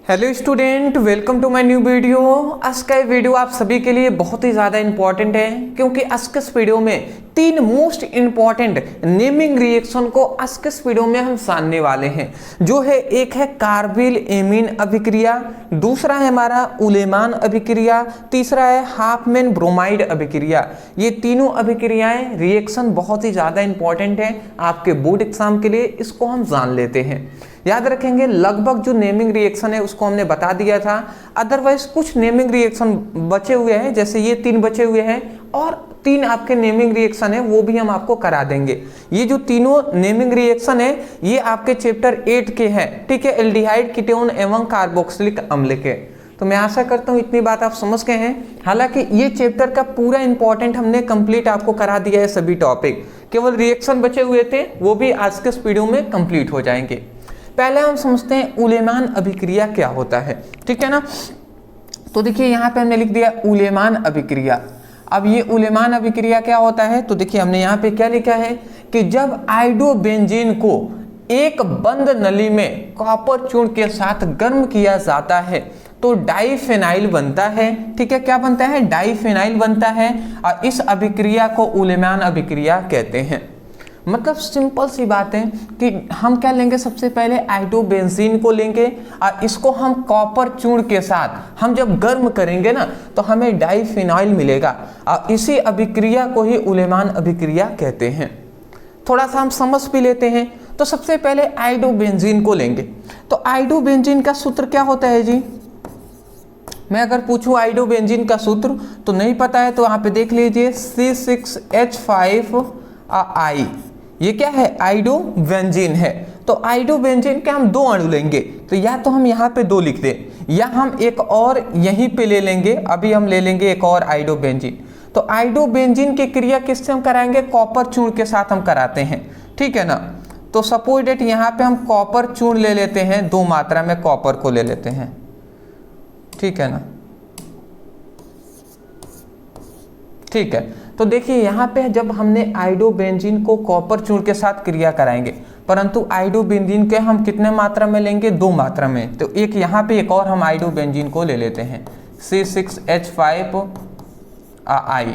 Hello student, welcome to my new video. आज का ये वीडियो आप सभी के लिए बहुत ही ज़्यादा इंपॉर्टेंट है क्योंकि आज के इस वीडियो में तीन मोस्ट इंपॉर्टेंट नेमिंग रिएक्शन को आज के इस वीडियो में हम जानने वाले हैं। जो है एक है कार्बिल एमीन अभिक्रिया, दूसरा है हमारा उलेमान अभिक्रिया, तीसरा है हाफमैन ब्रोमाइड अभिक्रिया। ये तीनों अभिक्रियाएं रिएक्शन बहुत ही ज़्यादा इंपॉर्टेंट है आपके बोर्ड एग्जाम के लिए, इसको हम जान लेते हैं। याद रखेंगे लगभग जो नेमिंग रिएक्शन है उसको हमने बता दिया था, अदरवाइज कुछ नेमिंग रिएक्शन बचे हुए हैं, जैसे ये तीन बचे हुए हैं और तीन आपके नेमिंग रिएक्शन है वो भी हम आपको करा देंगे। ये जो तीनों नेमिंग रिएक्शन है ये आपके चैप्टर 8 के हैं, ठीक है, एल्डिहाइड कीटोन एवं कार्बोक्सिलिक अम्ल के। तो मैं आशा करता हूँ इतनी बात आप समझ गए हैं। हालांकि ये चैप्टर का पूरा इंपॉर्टेंट हमने कंप्लीट आपको करा दिया है, सभी टॉपिक, केवल रिएक्शन बचे हुए थे वो भी आज के इस वीडियो में कंप्लीट हो जाएंगे। पहले हम समझते हैं उलेमान अभिक्रिया क्या होता है, ठीक है ना। तो देखिए यहाँ पे हमने लिख दिया उलेमान अभिक्रिया। अब ये उलेमान अभिक्रिया क्या होता है, तो देखिए हमने यहाँ पे क्या लिखा है कि जब आयोडोबेंजीन को एक बंद नली में कॉपर चूर्ण के साथ गर्म किया जाता है तो डाइफेनाइल बनता है, ठीक है। क्या बनता है? डाइफेनाइल बनता है और इस अभिक्रिया को उलेमान अभिक्रिया कहते हैं। मतलब सिंपल सी बात है कि हम क्या लेंगे, सबसे पहले आयोडोबेंजीन को लेंगे और इसको हम कॉपर चूर्ण के साथ हम जब गर्म करेंगे ना तो हमें डाइफिनाइल मिलेगा और इसी अभिक्रिया को ही उलेमान अभिक्रिया कहते हैं। थोड़ा सा हम समझ भी लेते हैं। तो सबसे पहले आयोडोबेंजीन को लेंगे। तो आयोडोबेंजीन का सूत्र क्या होता है जी? मैं अगर पूछूं आयोडोबेंजीन का सूत्र तो नहीं पता है तो वहाँ पे देख लीजिए C6H5I। ये क्या है? आयोडोबेंजीन है। तो आयोडोबेंजीन के हम दो अणु लेंगे, तो या तो हम यहाँ पे दो लिख दें या हम एक और यहीं पे ले लेंगे। अभी हम ले लेंगे एक और आयोडोबेंजीन। तो आयोडोबेंजीन की क्रिया किससे हम कराएंगे? कॉपर चूर्ण के साथ हम कराते हैं, ठीक है ना। तो सपोज डेट यहाँ पे हम कॉपर चूर्ण ले लेते हैं, दो मात्रा में कॉपर को ले लेते हैं, ठीक है ना, ठीक है। तो देखिए यहाँ पे जब हमने आयोडोबेंजीन को कॉपर चूर्ण के साथ क्रिया कराएंगे, परंतु आयोडोबेंजीन के हम कितने मात्रा में लेंगे? दो मात्रा में। तो एक यहाँ पे एक और हम आयोडोबेंजीन को ले लेते हैं C6H5I,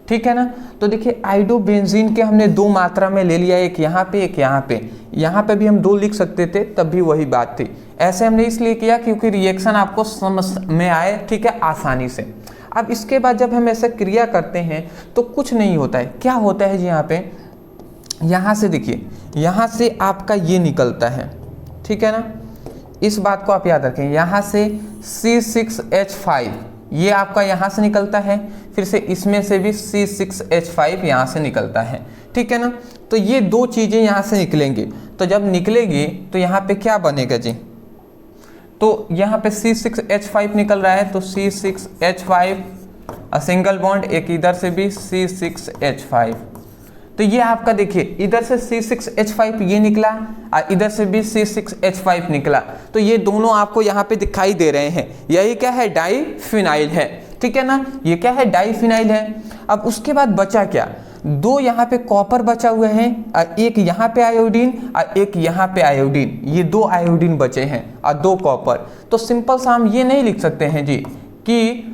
ठीक है ना। तो देखिए आयोडोबेंजीन के हमने दो मात्रा में ले लिया, एक यहाँ पे एक यहाँ पे। यहाँ पे भी हम दो लिख सकते थे, तब भी वही बात थी। ऐसे हमने इसलिए किया क्योंकि रिएक्शन आपको समझ में आए, ठीक है, आसानी से। अब इसके बाद जब हम ऐसे क्रिया करते हैं तो कुछ नहीं होता है। क्या होता है जी? यहाँ पे यहाँ से देखिए, यहाँ से आपका ये निकलता है, ठीक है ना। इस बात को आप याद रखें, यहाँ से C6H5 ये आपका यहाँ से निकलता है, फिर से इसमें से भी C6H5 यहाँ से निकलता है, ठीक है ना। तो ये दो चीज़ें यहाँ से निकलेंगी। तो जब निकलेगी तो यहाँ पे क्या बनेगा जी? तो यहाँ पे C6H5 निकल रहा है, तो C6H5 सिंगल बॉन्ड, एक इधर से भी C6H5। तो ये आपका देखिए इधर से C6H5 ये निकला और इधर से भी C6H5 निकला। तो ये दोनों आपको यहाँ पे दिखाई दे रहे हैं। यही क्या है? डाइफिनाइल है, ठीक है ना। ये क्या है? डाइफिनाइल है। अब उसके बाद बचा क्या? दो यहाँ पे कॉपर बचा हुआ है और एक यहाँ पे आयोडीन और एक यहाँ पे आयोडीन। ये दो आयोडीन बचे हैं और दो कॉपर। तो सिंपल सा हम ये नहीं लिख सकते हैं जी कि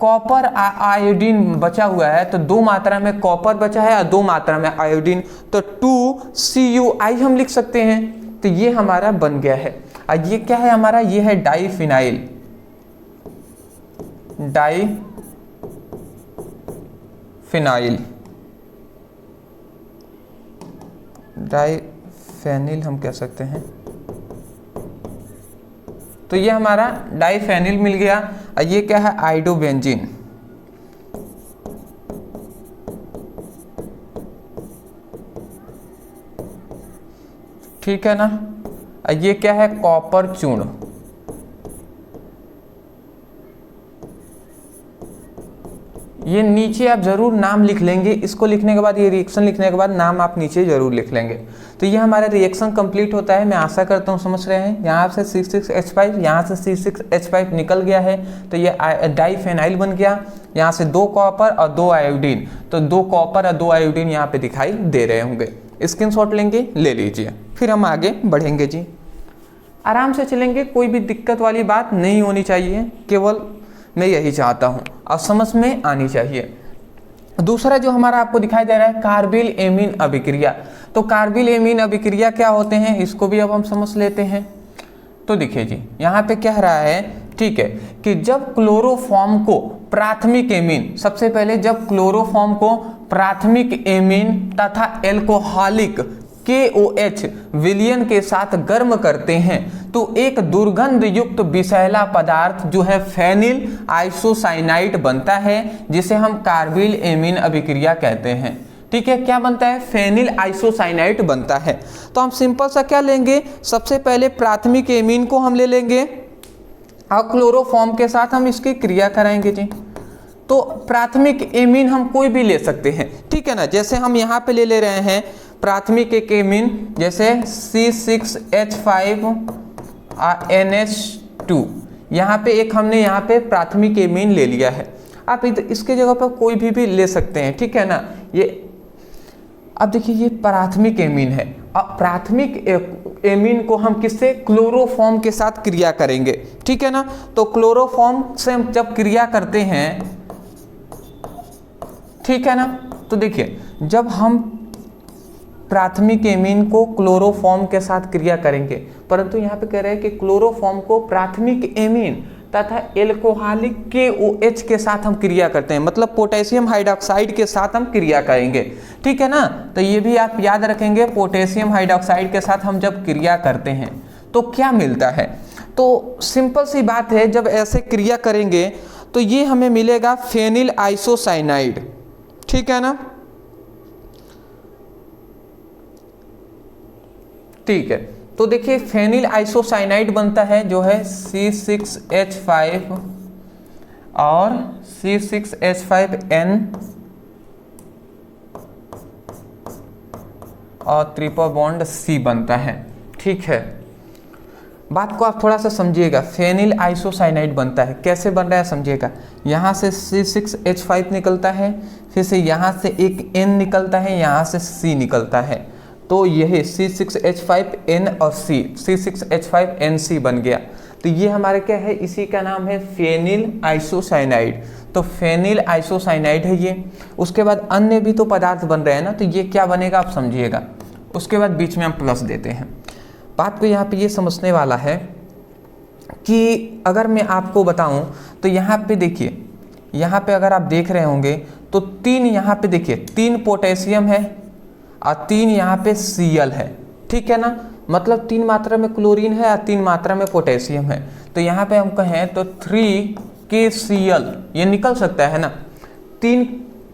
कॉपर आयोडीन बचा हुआ है, तो दो मात्रा में कॉपर बचा है और दो मात्रा में आयोडीन, तो 2CuI हम लिख सकते हैं। तो ये हमारा बन गया है। और ये क्या है हमारा? ये है डाइफिनाइल। डाइफेनिल हम कह सकते हैं। तो ये हमारा डाइफेनिल मिल गया। और ये क्या है? आयोडोबेंजीन, ठीक है ना। और ये क्या है? कॉपर चूर्ण। ये नीचे आप जरूर नाम लिख लेंगे, इसको लिखने के बाद, ये रिएक्शन लिखने के बाद नाम आप नीचे जरूर लिख लेंगे। तो ये हमारा रिएक्शन कंप्लीट होता है। मैं आशा करता हूँ समझ रहे हैं। यहाँ से C6H5, यहाँ से C6H5 निकल गया है, तो ये डाइफेनाइल बन गया। यहाँ से दो कॉपर और दो आयोडीन, तो दो कॉपर और दो आयोडीन यहाँ पे दिखाई दे रहे होंगे। स्क्रीनशॉट लेंगे, ले लीजिए, फिर हम आगे बढ़ेंगे जी। आराम से चलेंगे, कोई भी दिक्कत वाली बात नहीं होनी चाहिए, केवल मैं यही चाहता हूँ और समझ में आनी चाहिए। दूसरा जो हमारा आपको दिखाई दे रहा है कार्बिल एमीन अभिक्रिया। तो कार्बिल एमीन अभिक्रिया क्या होते हैं, इसको भी अब हम समझ लेते हैं। तो देखिए जी, यहाँ पे कह रहा है, ठीक है, कि जब क्लोरोफॉर्म को प्राथमिक एमीन, सबसे पहले जब क्लोरोफॉर्म को प्राथमिक एमीन तथा एल्कोहलिक KOH विलयन के साथ गर्म करते हैं तो एक दुर्गंध युक्त विषैला पदार्थ जो है फेनिल आइसोसाइनाइड बनता है, जिसे हम कार्बिल एमीन अभिक्रिया कहते हैं। ठीक है, क्या बनता है, फेनिल आइसोसाइनाइड बनता है। तो हम सिंपल सा क्या लेंगे, सबसे पहले प्राथमिक एमीन को हम ले लेंगे और क्लोरोफॉर्म के साथ हम इसकी क्रिया कराएंगे जी। तो प्राथमिक एमीन हम कोई भी ले सकते हैं, ठीक है ना। जैसे हम यहाँ पे ले रहे हैं प्राथमिक एक एमीन, जैसे C6H5NH2, यहाँ पे एक हमने यहाँ पे प्राथमिक एमीन ले लिया है। आप इसके जगह पर कोई भी ले सकते हैं, ठीक है ना। ये अब देखिए, ये प्राथमिक एमीन है। अब प्राथमिक एमीन को हम किससे, क्लोरोफॉर्म के साथ क्रिया करेंगे, ठीक है ना। तो क्लोरोफॉर्म से हम जब क्रिया करते हैं, ठीक है ना, तो देखिए जब हम प्राथमिक एमीन को क्लोरोफॉर्म के साथ क्रिया करेंगे, परंतु यहाँ पे कह रहे हैं कि क्लोरोफॉर्म को प्राथमिक एमीन तथा एल्कोहलिक KOH के साथ हम क्रिया करते हैं, मतलब पोटेशियम हाइड्रोक्साइड के साथ हम क्रिया करेंगे, ठीक है ना। तो ये भी आप याद रखेंगे, पोटेशियम हाइड्रोक्साइड के साथ हम जब क्रिया करते हैं तो क्या मिलता है। तो सिंपल सी बात है, जब ऐसे क्रिया करेंगे तो ये हमें मिलेगा फेनिल आइसोसाइनाइड, ठीक है ना। ठीक है, तो देखिए फेनिल आइसोसाइनाइड बनता है जो है C6H5 और C6H5N और ट्रिपल बॉन्ड C बनता है, ठीक है। बात को आप थोड़ा सा समझिएगा, फेनिल आइसोसाइनाइड बनता है, कैसे बन रहा है समझिएगा। यहाँ से C6H5 निकलता है, फिर से यहाँ से एक N निकलता है, यहाँ से C निकलता है, तो यह C6H5N और C6H5NC बन गया। तो ये हमारे क्या है, इसी का नाम है फेनिल आइसोसाइनाइड। तो फेनिल आइसोसाइनाइड है ये। उसके बाद अन्य भी तो पदार्थ बन रहे हैं ना, तो ये क्या बनेगा आप समझिएगा। उसके बाद बीच में हम प्लस देते हैं। बात को यहाँ पे ये समझने वाला है कि अगर मैं आपको बताऊं तो यहाँ पे देखिए, यहाँ पे अगर आप देख रहे होंगे तो 3 यहाँ पे देखिए 3 पोटेशियम है और 3 यहाँ पे Cl है, ठीक है ना। मतलब 3 मात्रा में क्लोरीन है और 3 मात्रा में पोटेशियम है। तो यहाँ पे हम कहें तो 3KCl ये निकल सकता है ना, 3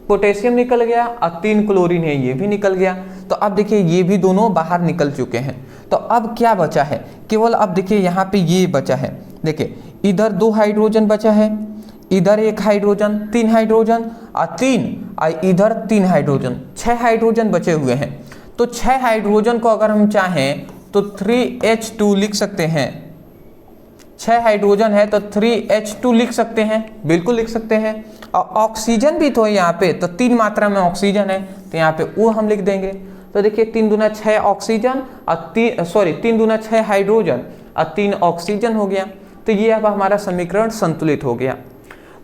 पोटेशियम निकल गया और 3 क्लोरीन है, ये भी निकल गया। तो अब देखिए ये भी दोनों बाहर निकल चुके हैं। तो अब क्या बचा है, केवल अब देखिए यहाँ पे ये बचा है, देखिए इधर 2 हाइड्रोजन बचा है, इधर 1 हाइड्रोजन, 3 हाइड्रोजन और 3 और इधर 3 हाइड्रोजन, 6 हाइड्रोजन बचे हुए हैं। तो 6 हाइड्रोजन को अगर हम चाहें तो 3H2 लिख सकते हैं। 6 हाइड्रोजन है तो 3H2 लिख सकते हैं, बिल्कुल लिख सकते हैं। और ऑक्सीजन भी तो है यहाँ पे, तो 3 मात्रा में ऑक्सीजन है, तो यहाँ पे वो हम लिख देंगे। तो देखिए 3 दूना 6 ऑक्सीजन और 3 दूना 6 हाइड्रोजन और 3 ऑक्सीजन हो गया। तो ये अब हमारा समीकरण संतुलित हो गया।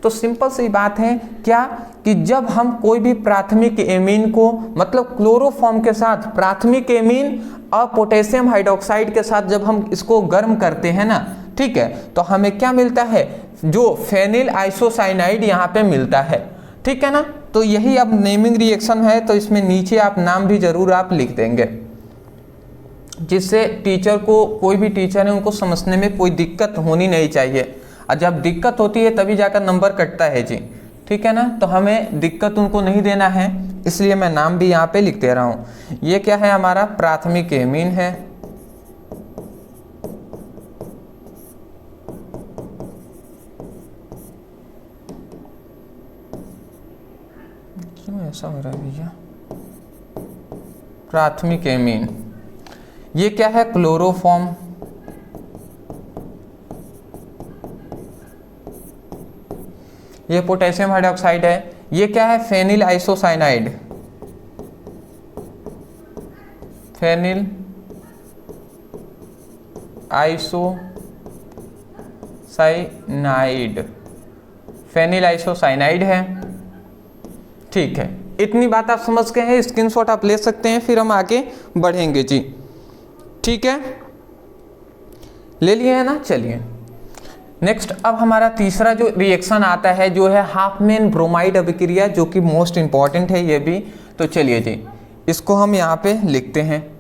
तो सिंपल सी बात है क्या, कि जब हम कोई भी प्राथमिक एमीन को, मतलब क्लोरोफॉर्म के साथ प्राथमिक एमीन और पोटेशियम हाइड्रोक्साइड के साथ जब हम इसको गर्म करते हैं ना, ठीक है, तो हमें क्या मिलता है, जो फेनिल आइसोसाइनाइड यहाँ पे मिलता है, ठीक है ना। तो यही अब नेमिंग रिएक्शन है, तो इसमें नीचे आप नाम भी जरूर आप लिख देंगे, जिससे टीचर को, कोई भी टीचर है उनको समझने में कोई दिक्कत होनी नहीं चाहिए। और जब दिक्कत होती है तभी जाकर नंबर कटता है जी, ठीक है ना। तो हमें दिक्कत उनको नहीं देना है, इसलिए मैं नाम भी यहाँ पे लिख दे रहा हूँ। ये क्या है, हमारा प्राथमिक एमीन है, क्यों ऐसा हो रहा है भैया, प्राथमिक एमीन। ये क्या है, क्लोरोफॉर्म, ये पोटेशियम हाइड्रोक्साइड है। ये क्या है, phenyl isocyanide, phenyl isocyanide, phenyl isocyanide है। ठीक है, इतनी बात आप समझ गए हैं, स्क्रीनशॉट आप ले सकते हैं, फिर हम आगे बढ़ेंगे जी। ठीक है, ले लिए है ना। चलिए नेक्स्ट, अब हमारा तीसरा जो रिएक्शन आता है जो है हाफमैन ब्रोमाइड अभिक्रिया, जो कि मोस्ट इंपॉर्टेंट है ये भी। तो चलिए जी, इसको हम यहाँ पे लिखते हैं,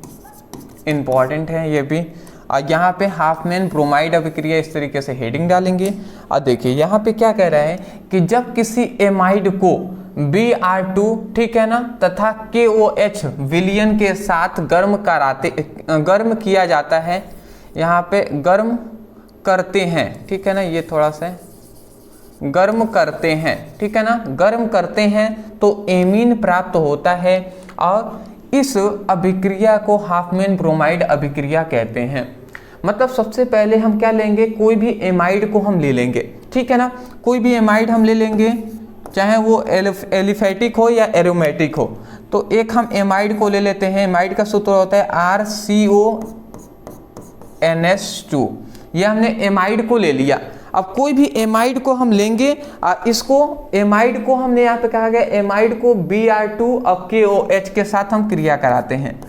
इंपॉर्टेंट है ये भी। और यहाँ पे हाफमैन ब्रोमाइड अभिक्रिया इस तरीके से हेडिंग डालेंगे। और देखिए यहाँ पे क्या कह रहा है कि जब किसी एमाइड को Br2, ठीक है ना, तथा KOH विलयन के साथ गर्म किया जाता है, यहाँ पे गर्म करते हैं, ठीक है ना, ये थोड़ा सा गर्म करते हैं, ठीक है ना, गर्म करते हैं तो एमीन प्राप्त होता है। और इस अभिक्रिया को हाफमैन ब्रोमाइड अभिक्रिया कहते हैं। मतलब सबसे पहले हम क्या लेंगे, कोई भी एमाइड को हम ले लेंगे, ठीक है ना, कोई भी एमाइड हम ले लेंगे, चाहे वो एलिफेटिक हो या एरोमेटिक हो। तो एक हम एमाइड को ले लेते हैं, एमाइड का सूत्र होता है RCONS2। ये हमने एमाइड को ले लिया। अब कोई भी एमाइड को हम लेंगे और इसको एमाइड को हमने यहाँ पे कहा गया, एमाइड को Br2 और KOH के साथ हम क्रिया कराते हैं।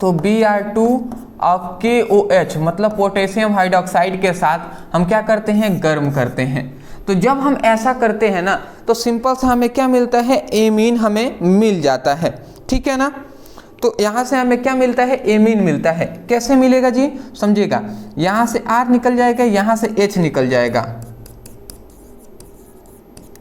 तो Br2 और KOH मतलब पोटेशियम हाइड्रोक्साइड के साथ हम क्या करते हैं, गर्म करते हैं। तो जब हम ऐसा करते हैं ना, तो सिंपल सा हमें क्या मिलता है, एमीन हमें मिल जाता है, ठीक है ना। तो यहाँ से हमें क्या मिलता है, एमीन मिलता है। कैसे मिलेगा जी, समझिएगा, यहाँ से R निकल जाएगा, यहाँ से H निकल जाएगा,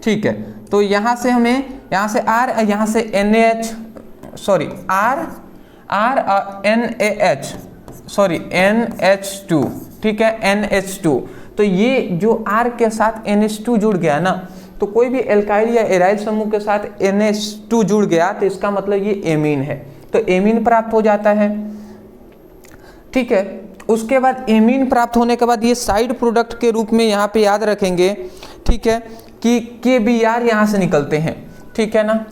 ठीक है। तो यहाँ से हमें, यहाँ से R, यहाँ से NH2, ठीक है, NH2। तो ये जो R के साथ NH2 जुड़ गया ना, तो कोई भी एल्काइल या एराइल समूह के साथ NH2 जुड़ गया तो इसका मतलब ये एमीन है, तो एमीन प्राप्त हो जाता है, ठीक है। उसके बाद एमीन प्राप्त होने के बाद ये साइड प्रोडक्ट के रूप में यहाँ पे याद रखेंगे, ठीक है, कि KBr यहाँ से निकलते हैं, ठीक है ना।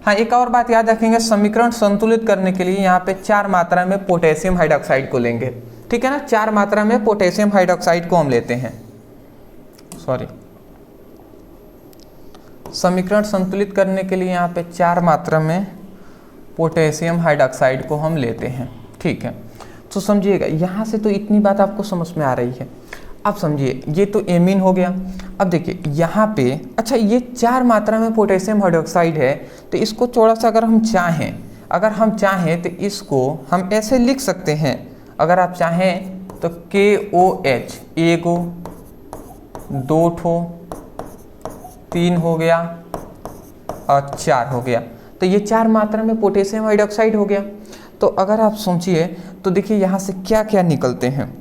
हाँ, एक और बात याद रखेंगे, समीकरण संतुलित करने के लिए यहाँ पे 4 मात्रा में पोटेशियम हाइड्रोक्साइड को लेंगे, ठीक है ना। 4 मात्रा में पोटेशियम हाइड्रोक्साइड को हम लेते हैं, समीकरण संतुलित करने के लिए यहाँ पे 4 मात्रा में पोटेशियम हाइड्रोक्साइड को हम लेते हैं, ठीक है। तो समझिएगा, यहाँ से तो इतनी बात आपको समझ में आ रही है। अब समझिए, ये तो एमीन हो गया। अब देखिए यहाँ पे, अच्छा, ये 4 मात्रा में पोटेशियम हाइड्रोक्साइड है, तो इसको थोड़ा सा अगर हम चाहें तो इसको हम ऐसे लिख सकते हैं। अगर आप चाहें तो KOH 1 2 ठो 3 हो गया और 4 हो गया, तो ये 4 मात्रा में पोटेशियम हाइड्रोक्साइड हो गया। तो अगर आप सोचिए तो देखिए यहाँ से क्या क्या निकलते हैं।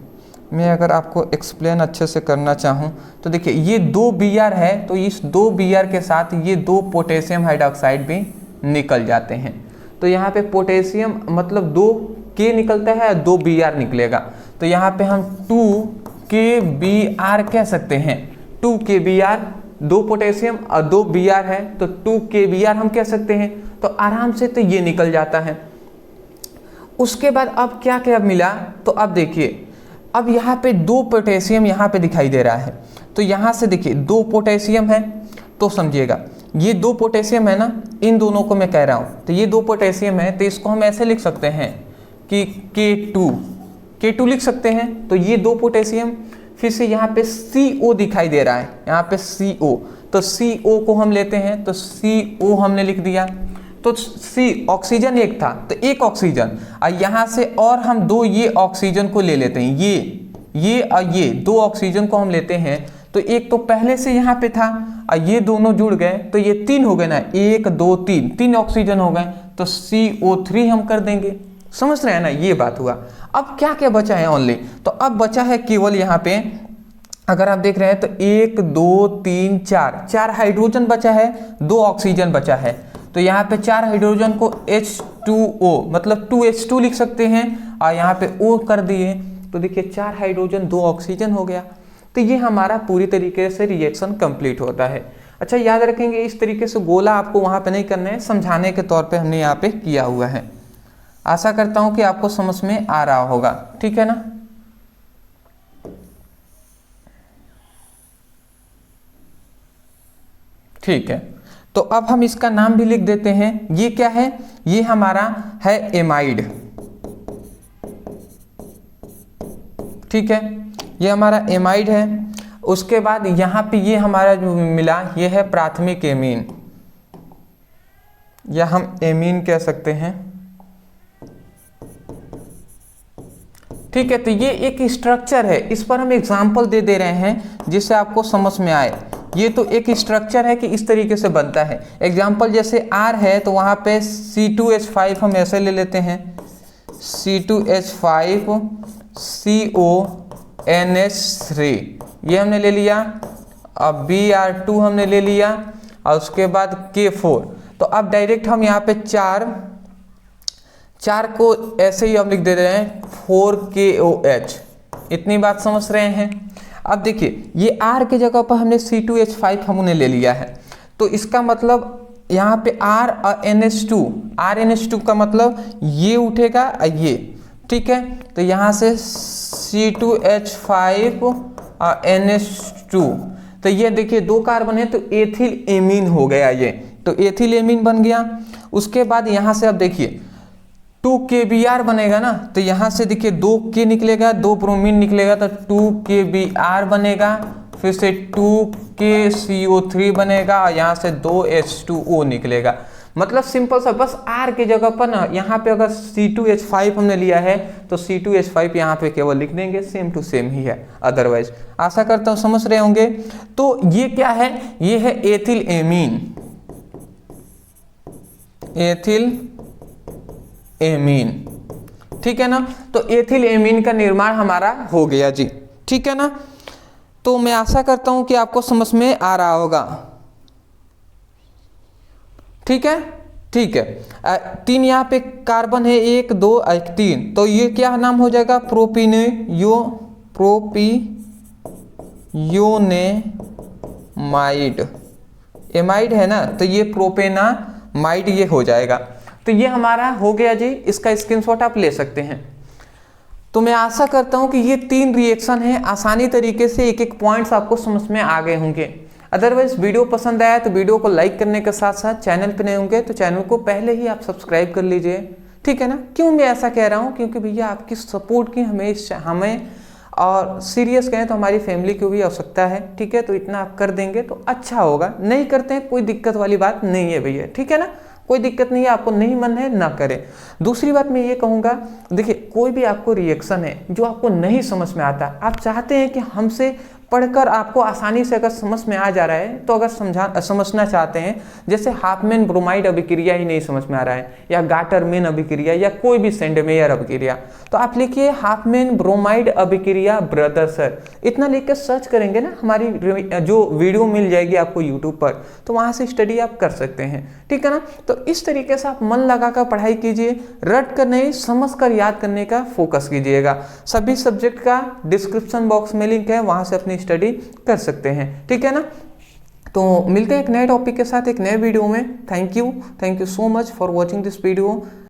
मैं अगर आपको एक्सप्लेन अच्छे से करना चाहूँ तो देखिए, ये 2 Br है, तो इस 2 Br के साथ ये 2 पोटेशियम हाइड्रोक्साइड भी निकल जाते हैं। तो यहाँ पे पोटेशियम मतलब 2 K निकलता है, 2 Br निकलेगा, तो यहाँ पे हम 2 KBr कह सकते हैं। 2 KBr, 2 पोटेशियम और 2 Br है, तो 2 KBr हम कह सकते हैं। तो आराम से तो ये निकल जाता है। उसके बाद अब क्या क्या मिला, तो अब देखिए, अब यहाँ पे 2 पोटेशियम यहाँ पे दिखाई दे रहा है, तो यहाँ से देखिए 2 पोटेशियम है। तो समझिएगा, ये 2 पोटेशियम है ना, इन दोनों को मैं कह रहा हूँ, तो ये 2 पोटेशियम है, तो इसको हम ऐसे लिख सकते हैं कि K2 लिख सकते हैं। तो ये 2 पोटेशियम, फिर से यहाँ पे CO दिखाई दे रहा है, यहाँ पे CO, तो CO को हम लेते हैं, तो CO हमने लिख दिया। तो C ऑक्सीजन एक था, तो एक ऑक्सीजन, और यहाँ से और हम 2 ये ऑक्सीजन को ले लेते हैं, ये और ये 2 ऑक्सीजन को हम लेते हैं। तो एक तो पहले से यहाँ पे था और ये दोनों जुड़ गए, तो ये 3 हो गए ना, 1 2 3 ऑक्सीजन हो गए, तो CO3 हम कर देंगे। समझ रहे हैं ना, ये बात हुआ। अब क्या क्या बचा है ओनली, तो अब बचा है केवल यहाँ पे, अगर आप देख रहे हैं तो 1 2 3 4 हाइड्रोजन बचा है, 2 ऑक्सीजन बचा है। तो यहाँ पे 4 हाइड्रोजन को H2O मतलब 2H2 लिख सकते हैं, और यहाँ पे O कर दिए, तो देखिए 4 हाइड्रोजन 2 ऑक्सीजन हो गया। तो ये हमारा पूरी तरीके से रिएक्शन कंप्लीट होता है। अच्छा, याद रखेंगे, इस तरीके से गोला आपको वहाँ पे नहीं करना है, समझाने के तौर पे हमने यहाँ पे किया हुआ है। आशा करता हूँ कि आपको समझ में आ रहा होगा, ठीक है ना। ठीक है, तो अब हम इसका नाम भी लिख देते हैं। ये क्या है? ये हमारा है एमाइड। ठीक है, ये हमारा एमाइड है। उसके बाद यहाँ पे ये हमारा जो मिला ये है प्राथमिक एमीन, या हम एमीन कह सकते हैं। ठीक है, तो ये एक स्ट्रक्चर है, इस पर हम एग्जाम्पल दे रहे हैं जिससे आपको समझ में आए। ये तो एक स्ट्रक्चर है कि इस तरीके से बनता है। एग्जाम्पल जैसे R है तो वहाँ पे C2H5 हम ऐसे ले लेते हैं, C2H5 CONH3 ये हमने ले लिया। अब Br2 हमने ले लिया और उसके बाद K4। तो अब डायरेक्ट हम यहाँ पे चार को ऐसे ही हम लिख दे रहे हैं 4KOH। इतनी बात समझ रहे हैं? अब देखिए ये R की जगह पर हमने C2H5 हमने ले लिया है, तो इसका मतलब यहाँ पे RNH2 का मतलब ये उठेगा ये। ठीक है, तो यहाँ से C2H5 NH2, तो ये देखिए 2 कार्बन है तो एथिल एमीन हो गया ये, तो एथिल एमीन बन गया। उसके बाद यहाँ से अब देखिए 2KBr बनेगा ना, तो यहाँ से देखिए 2K निकलेगा, 2 ब्रोमीन निकलेगा तो 2KBr बनेगा, फिर से 2KCO3 बनेगा और यहाँ से 2H2O निकलेगा। मतलब सिंपल सा, बस R की जगह पर ना यहाँ पे अगर C2H5 हमने लिया है तो C2H5 यहाँ पे केवल लिख देंगे, सेम टू सेम ही है। अदरवाइज आशा करता हूँ समझ रहे होंगे। तो ये क्या है? ये है एथिल एमीन, एथिल एमीन। ठीक है ना, तो एथिल एमीन का निर्माण हमारा हो गया जी। ठीक है ना, तो मैं आशा करता हूं कि आपको समझ में आ रहा होगा। ठीक है, ठीक है। 3 यहाँ पे कार्बन है, 1 2 3, तो ये क्या नाम हो जाएगा? प्रोपियोनेमाइड। एमाइड है ना, तो ये प्रोपेनामाइड ये हो जाएगा। तो ये हमारा हो गया जी, इसका स्क्रीनशॉट आप ले सकते हैं। तो मैं आशा करता हूं कि ये 3 रिएक्शन है, आसानी तरीके से एक एक पॉइंट्स आपको समझ में आ गए होंगे। अदरवाइज वीडियो पसंद आया तो वीडियो को लाइक करने के साथ साथ चैनल पे नए होंगे तो चैनल को पहले ही आप सब्सक्राइब कर लीजिए। ठीक है ना, क्यों मैं ऐसा कह रहा हूँ? क्योंकि भैया आपकी सपोर्ट की हमें और सीरियस कहें तो हमारी फैमिली को भी आवश्यकता है। ठीक है, तो इतना आप कर देंगे तो अच्छा होगा। नहीं करते हैं कोई दिक्कत वाली बात नहीं है भैया। ठीक है ना, कोई दिक्कत नहीं है, आपको नहीं मन है ना करें। दूसरी बात मैं ये कहूँगा, देखिए कोई भी आपको रिएक्शन है जो आपको नहीं समझ में आता, आप चाहते हैं कि हमसे पढ़कर आपको आसानी से अगर समझ में आ जा रहा है तो अगर समझना चाहते हैं, जैसे हाफमैन ब्रोमाइड अभिक्रिया ही नहीं समझ में आ रहा है, या गाटरमैन अभिक्रिया, या कोई भी सेंडमेयर अभिक्रिया, तो आप लिखिए हाफमैन ब्रोमाइड अभिक्रिया ब्रदर सर। इतना लिख कर सर्च करेंगे ना, हमारी जो वीडियो मिल जाएगी आपको यूट्यूब पर, तो वहाँ से स्टडी आप कर सकते हैं। ठीक है ना, तो इस तरीके से आप मन लगाकर पढ़ाई कीजिए, रट कर नहीं समझ कर याद करने का फोकस कीजिएगा। सभी सब्जेक्ट का डिस्क्रिप्शन बॉक्स में लिंक है, वहाँ से अपनी स्टडी कर सकते हैं। ठीक है ना, तो मिलते हैं एक नए टॉपिक के साथ एक नए वीडियो में। Thank you so much for watching this video.